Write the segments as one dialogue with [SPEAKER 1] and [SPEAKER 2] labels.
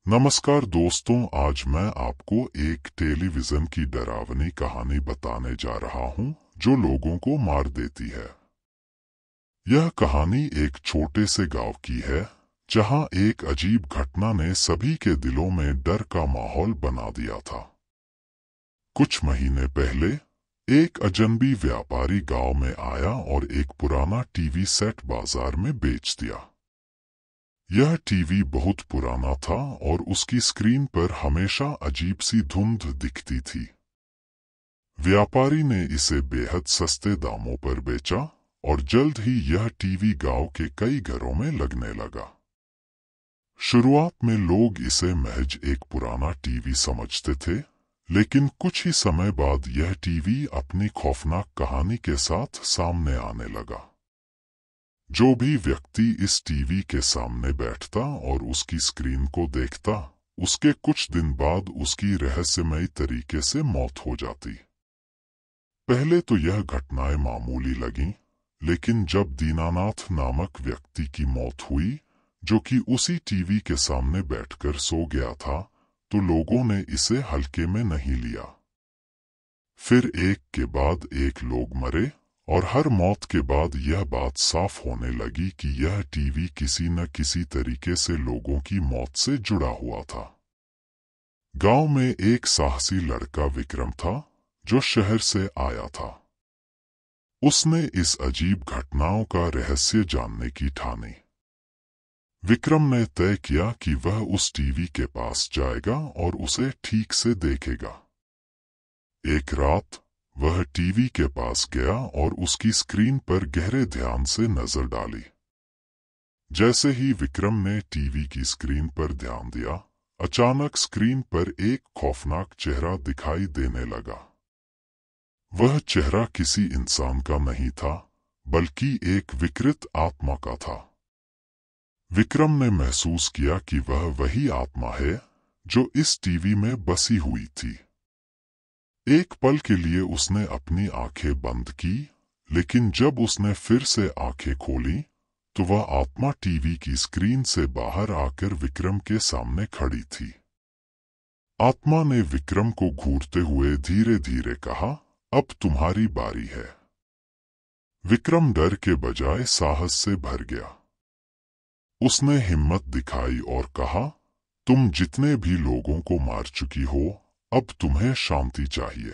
[SPEAKER 1] नमस्कार दोस्तों, आज मैं आपको एक टेलीविजन की डरावनी कहानी बताने जा रहा हूं जो लोगों को मार देती है। यह कहानी एक छोटे से गांव की है जहां एक अजीब घटना ने सभी के दिलों में डर का माहौल बना दिया था। कुछ महीने पहले एक अजनबी व्यापारी गांव में आया और एक पुराना टीवी सेट बाजार में बेच दिया। यह टीवी बहुत पुराना था और उसकी स्क्रीन पर हमेशा अजीब सी धुंध दिखती थी। व्यापारी ने इसे बेहद सस्ते दामों पर बेचा और जल्द ही यह टीवी गांव के कई घरों में लगने लगा। शुरुआत में लोग इसे महज एक पुराना टीवी समझते थे, लेकिन कुछ ही समय बाद यह टीवी अपनी खौफनाक कहानी के साथ सामने आने लगा। जो भी व्यक्ति इस टीवी के सामने बैठता और उसकी स्क्रीन को देखता, उसके कुछ दिन बाद उसकी रहस्यमयी तरीके से मौत हो जाती। पहले तो यह घटनाएं मामूली लगीं, लेकिन जब दीनानाथ नामक व्यक्ति की मौत हुई, जो कि उसी टीवी के सामने बैठकर सो गया था, तो लोगों ने इसे हल्के में नहीं लिया। फिर एक के बाद एक लोग मरे और हर मौत के बाद यह बात साफ होने लगी कि यह टीवी किसी न किसी तरीके से लोगों की मौत से जुड़ा हुआ था। गांव में एक साहसी लड़का विक्रम था जो शहर से आया था। उसने इस अजीब घटनाओं का रहस्य जानने की ठानी। विक्रम ने तय किया कि वह उस टीवी के पास जाएगा और उसे ठीक से देखेगा। एक रात वह टीवी के पास गया और उसकी स्क्रीन पर गहरे ध्यान से नजर डाली। जैसे ही विक्रम ने टीवी की स्क्रीन पर ध्यान दिया, अचानक स्क्रीन पर एक खौफनाक चेहरा दिखाई देने लगा। वह चेहरा किसी इंसान का नहीं था, बल्कि एक विकृत आत्मा का था। विक्रम ने महसूस किया कि वह वही आत्मा है जो इस टीवी में बसी हुई थी। एक पल के लिए उसने अपनी आंखें बंद की, लेकिन जब उसने फिर से आंखें खोली, तो वह आत्मा टीवी की स्क्रीन से बाहर आकर विक्रम के सामने खड़ी थी। आत्मा ने विक्रम को घूरते हुए धीरे धीरे कहा, अब तुम्हारी बारी है। विक्रम डर के बजाय साहस से भर गया। उसने हिम्मत दिखाई और कहा, तुम जितने भी लोगों को मार चुकी हो, अब तुम्हें शांति चाहिए।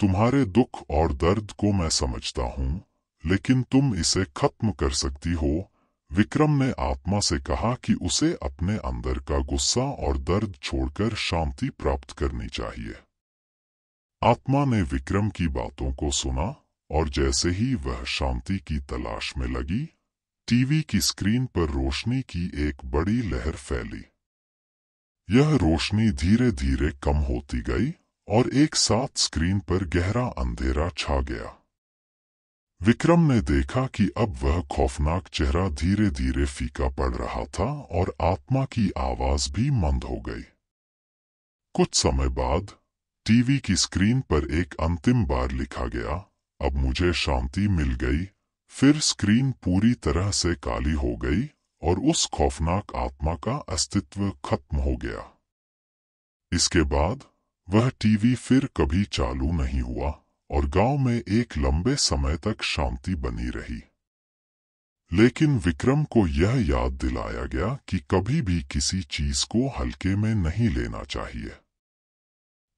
[SPEAKER 1] तुम्हारे दुख और दर्द को मैं समझता हूँ, लेकिन तुम इसे खत्म कर सकती हो। विक्रम ने आत्मा से कहा कि उसे अपने अंदर का गुस्सा और दर्द छोड़कर शांति प्राप्त करनी चाहिए। आत्मा ने विक्रम की बातों को सुना और जैसे ही वह शांति की तलाश में लगी, टीवी की स्क्रीन पर रोशनी की एक बड़ी लहर फैली। यह रोशनी धीरे धीरे कम होती गई और एक साथ स्क्रीन पर गहरा अंधेरा छा गया। विक्रम ने देखा कि अब वह खौफनाक चेहरा धीरे धीरे फीका पड़ रहा था और आत्मा की आवाज भी मंद हो गई। कुछ समय बाद टीवी की स्क्रीन पर एक अंतिम बार लिखा गया, अब मुझे शांति मिल गई। फिर स्क्रीन पूरी तरह से काली हो गई और उस खौफनाक आत्मा का अस्तित्व खत्म हो गया। इसके बाद वह टीवी फिर कभी चालू नहीं हुआ और गांव में एक लंबे समय तक शांति बनी रही। लेकिन विक्रम को यह याद दिलाया गया कि कभी भी किसी चीज को हल्के में नहीं लेना चाहिए।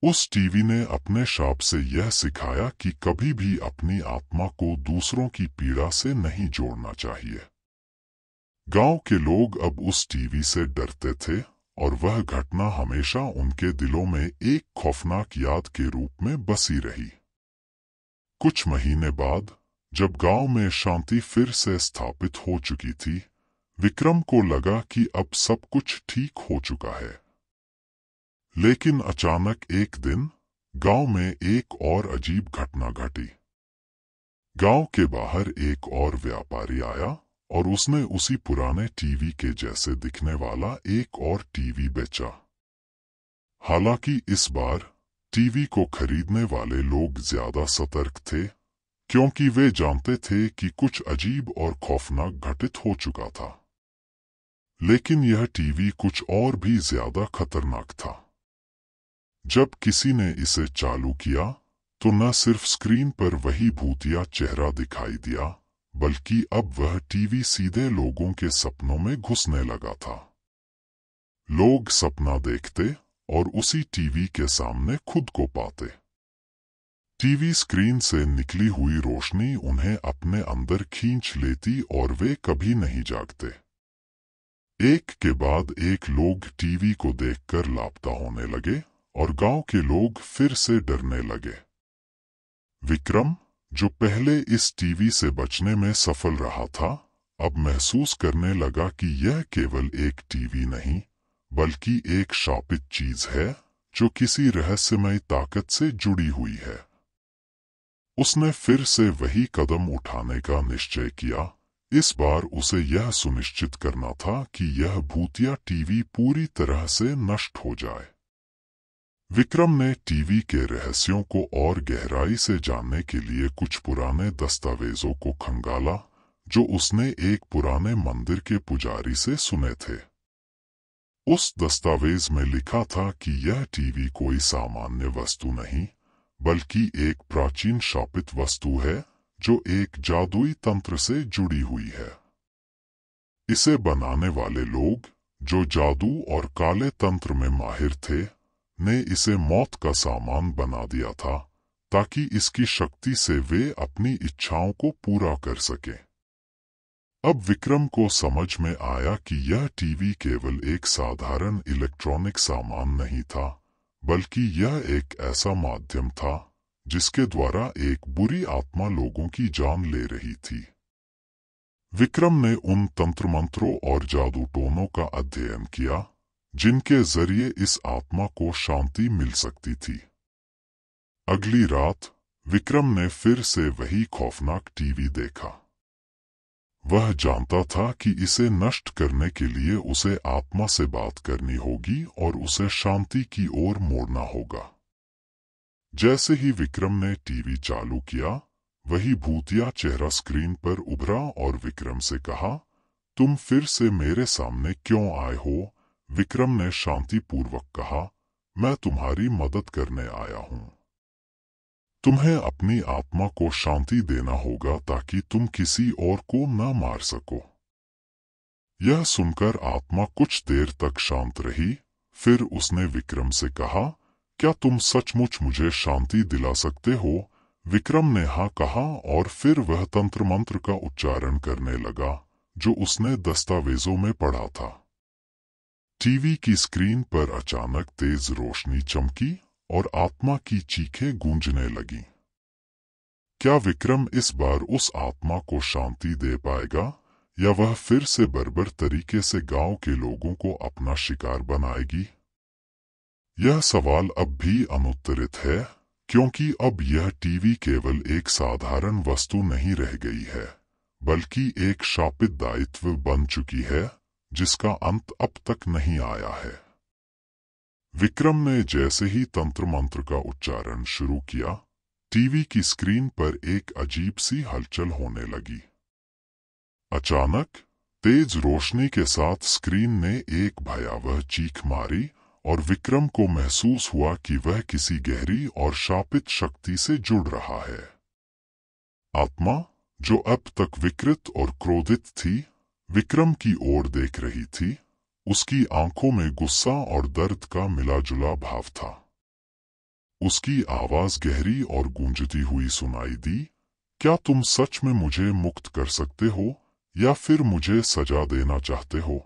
[SPEAKER 1] उस टीवी ने अपने शाप से यह सिखाया कि कभी भी अपनी आत्मा को दूसरों की पीड़ा से नहीं जोड़ना चाहिए। गांव के लोग अब उस टीवी से डरते थे और वह घटना हमेशा उनके दिलों में एक खौफनाक याद के रूप में बसी रही। कुछ महीने बाद जब गांव में शांति फिर से स्थापित हो चुकी थी, विक्रम को लगा कि अब सब कुछ ठीक हो चुका है। लेकिन अचानक एक दिन गांव में एक और अजीब घटना घटी। गांव के बाहर एक और व्यापारी आया और उसने उसी पुराने टीवी के जैसे दिखने वाला एक और टीवी बेचा। हालांकि इस बार टीवी को खरीदने वाले लोग ज्यादा सतर्क थे, क्योंकि वे जानते थे कि कुछ अजीब और खौफनाक घटित हो चुका था। लेकिन यह टीवी कुछ और भी ज्यादा खतरनाक था। जब किसी ने इसे चालू किया तो न सिर्फ स्क्रीन पर वही भूतिया चेहरा दिखाई दिया, बल्कि अब वह टीवी सीधे लोगों के सपनों में घुसने लगा था। लोग सपना देखते और उसी टीवी के सामने खुद को पाते। टीवी स्क्रीन से निकली हुई रोशनी उन्हें अपने अंदर खींच लेती और वे कभी नहीं जागते। एक के बाद एक लोग टीवी को देखकर लापता होने लगे और गांव के लोग फिर से डरने लगे। विक्रम, जो पहले इस टीवी से बचने में सफल रहा था, अब महसूस करने लगा कि यह केवल एक टीवी नहीं, बल्कि एक शापित चीज है जो किसी रहस्यमय ताकत से जुड़ी हुई है। उसने फिर से वही कदम उठाने का निश्चय किया। इस बार उसे यह सुनिश्चित करना था कि यह भूतिया टीवी पूरी तरह से नष्ट हो जाए। विक्रम ने टीवी के रहस्यों को और गहराई से जानने के लिए कुछ पुराने दस्तावेजों को खंगाला, जो उसने एक पुराने मंदिर के पुजारी से सुने थे। उस दस्तावेज में लिखा था कि यह टीवी कोई सामान्य वस्तु नहीं, बल्कि एक प्राचीन शापित वस्तु है जो एक जादुई तंत्र से जुड़ी हुई है। इसे बनाने वाले लोग, जो जादू और काले तंत्र में माहिर थे, ने इसे मौत का सामान बना दिया था ताकि इसकी शक्ति से वे अपनी इच्छाओं को पूरा कर सके। अब विक्रम को समझ में आया कि यह टीवी केवल एक साधारण इलेक्ट्रॉनिक सामान नहीं था, बल्कि यह एक ऐसा माध्यम था जिसके द्वारा एक बुरी आत्मा लोगों की जान ले रही थी। विक्रम ने उन तंत्र मंत्रों और जादू टोनों का अध्ययन किया जिनके जरिए इस आत्मा को शांति मिल सकती थी। अगली रात विक्रम ने फिर से वही खौफनाक टीवी देखा। वह जानता था कि इसे नष्ट करने के लिए उसे आत्मा से बात करनी होगी और उसे शांति की ओर मोड़ना होगा। जैसे ही विक्रम ने टीवी चालू किया, वही भूतिया चेहरा स्क्रीन पर उभरा और विक्रम से कहा, तुम फिर से मेरे सामने क्यों आए हो? विक्रम ने शांतिपूर्वक कहा, मैं तुम्हारी मदद करने आया हूं। तुम्हें अपनी आत्मा को शांति देना होगा ताकि तुम किसी और को न मार सको। यह सुनकर आत्मा कुछ देर तक शांत रही। फिर उसने विक्रम से कहा, क्या तुम सचमुच मुझे शांति दिला सकते हो? विक्रम ने हाँ कहा और फिर वह तंत्र मंत्र का उच्चारण करने लगा जो उसने दस्तावेजों में पढ़ा था। टीवी की स्क्रीन पर अचानक तेज रोशनी चमकी और आत्मा की चीखें गूंजने लगीं। क्या विक्रम इस बार उस आत्मा को शांति दे पाएगा या वह फिर से बर्बर तरीके से गांव के लोगों को अपना शिकार बनाएगी? यह सवाल अब भी अनुत्तरित है, क्योंकि अब यह टीवी केवल एक साधारण वस्तु नहीं रह गई है, बल्कि एक शापित दायित्व बन चुकी है जिसका अंत अब तक नहीं आया है। विक्रम ने जैसे ही तंत्र मंत्र का उच्चारण शुरू किया, टीवी की स्क्रीन पर एक अजीब सी हलचल होने लगी। अचानक तेज रोशनी के साथ स्क्रीन ने एक भयावह चीख मारी और विक्रम को महसूस हुआ कि वह किसी गहरी और शापित शक्ति से जुड़ रहा है। आत्मा, जो अब तक विकृत और क्रोधित थी, विक्रम की ओर देख रही थी। उसकी आंखों में गुस्सा और दर्द का मिला-जुला भाव था। उसकी आवाज गहरी और गूंजती हुई सुनाई दी, क्या तुम सच में मुझे मुक्त कर सकते हो या फिर मुझे सजा देना चाहते हो?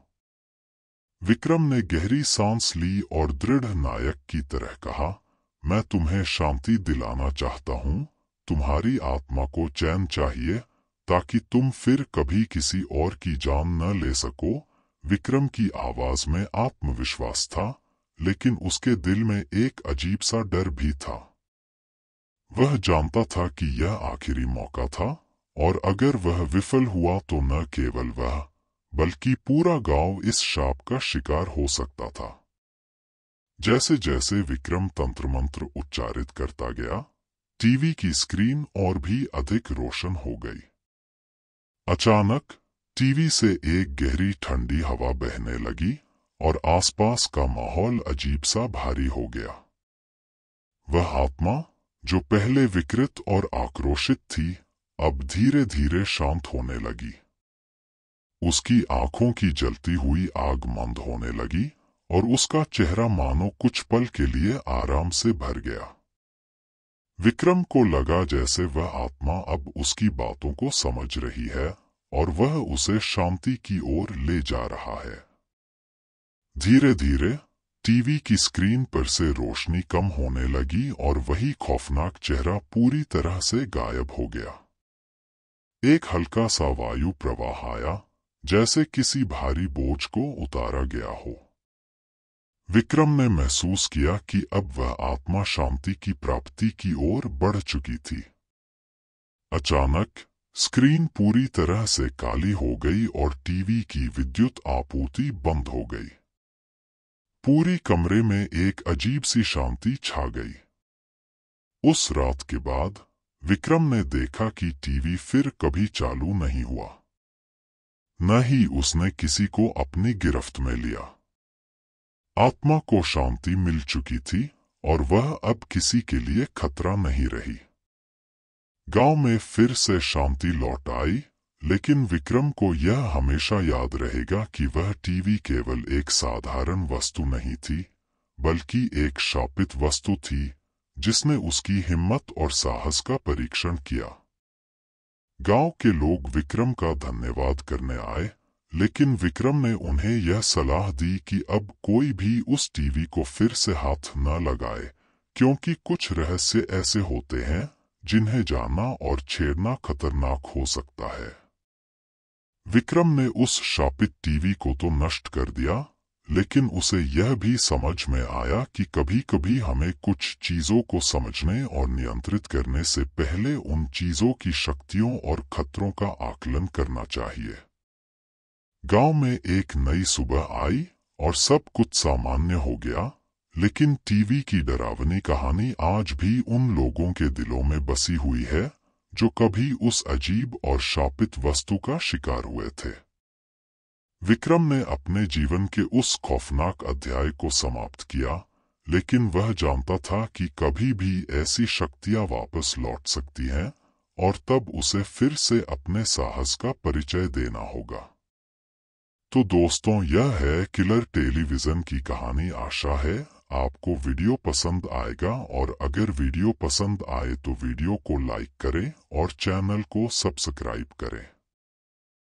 [SPEAKER 1] विक्रम ने गहरी सांस ली और दृढ़ नायक की तरह कहा, मैं तुम्हें शांति दिलाना चाहता हूँ। तुम्हारी आत्मा को चैन चाहिए ताकि तुम फिर कभी किसी और की जान न ले सको। विक्रम की आवाज में आत्मविश्वास था, लेकिन उसके दिल में एक अजीब सा डर भी था। वह जानता था कि यह आखिरी मौका था और अगर वह विफल हुआ तो न केवल वह, बल्कि पूरा गांव इस शाप का शिकार हो सकता था। जैसे जैसे विक्रम तंत्र मंत्र उच्चारित करता गया, टीवी की स्क्रीन और भी अधिक रोशन हो गई। अचानक टीवी से एक गहरी ठंडी हवा बहने लगी और आसपास का माहौल अजीब सा भारी हो गया। वह आत्मा, जो पहले विकृत और आक्रोशित थी, अब धीरे धीरे शांत होने लगी। उसकी आंखों की जलती हुई आग मंद होने लगी और उसका चेहरा मानो कुछ पल के लिए आराम से भर गया। विक्रम को लगा जैसे वह आत्मा अब उसकी बातों को समझ रही है और वह उसे शांति की ओर ले जा रहा है। धीरे धीरे टीवी की स्क्रीन पर से रोशनी कम होने लगी और वही खौफनाक चेहरा पूरी तरह से गायब हो गया। एक हल्का सा वायु प्रवाह आया, जैसे किसी भारी बोझ को उतारा गया हो। विक्रम ने महसूस किया कि अब वह आत्मा शांति की प्राप्ति की ओर बढ़ चुकी थी। अचानक स्क्रीन पूरी तरह से काली हो गई और टीवी की विद्युत आपूर्ति बंद हो गई। पूरी कमरे में एक अजीब सी शांति छा गई। उस रात के बाद विक्रम ने देखा कि टीवी फिर कभी चालू नहीं हुआ। न ही उसने किसी को अपनी गिरफ्त में लिया। आत्मा को शांति मिल चुकी थी और वह अब किसी के लिए खतरा नहीं रही। गांव में फिर से शांति लौट आई, लेकिन विक्रम को यह हमेशा याद रहेगा कि वह टीवी केवल एक साधारण वस्तु नहीं थी, बल्कि एक शापित वस्तु थी जिसने उसकी हिम्मत और साहस का परीक्षण किया। गांव के लोग विक्रम का धन्यवाद करने आए, लेकिन विक्रम ने उन्हें यह सलाह दी कि अब कोई भी उस टीवी को फिर से हाथ न लगाए, क्योंकि कुछ रहस्य ऐसे होते हैं जिन्हें जानना और छेड़ना खतरनाक हो सकता है। विक्रम ने उस शापित टीवी को तो नष्ट कर दिया, लेकिन उसे यह भी समझ में आया कि कभी-कभी हमें कुछ चीजों को समझने और नियंत्रित करने से पहले उन चीजों की शक्तियों और खतरों का आकलन करना चाहिए। गांव में एक नई सुबह आई और सब कुछ सामान्य हो गया, लेकिन टीवी की डरावनी कहानी आज भी उन लोगों के दिलों में बसी हुई है जो कभी उस अजीब और शापित वस्तु का शिकार हुए थे। विक्रम ने अपने जीवन के उस खौफनाक अध्याय को समाप्त किया, लेकिन वह जानता था कि कभी भी ऐसी शक्तियां वापस लौट सकती हैं और तब उसे फिर से अपने साहस का परिचय देना होगा। तो दोस्तों, यह है किलर टेलीविजन की कहानी। आशा है आपको वीडियो पसंद आएगा, और अगर वीडियो पसंद आए तो वीडियो को लाइक करें और चैनल को सब्सक्राइब करें।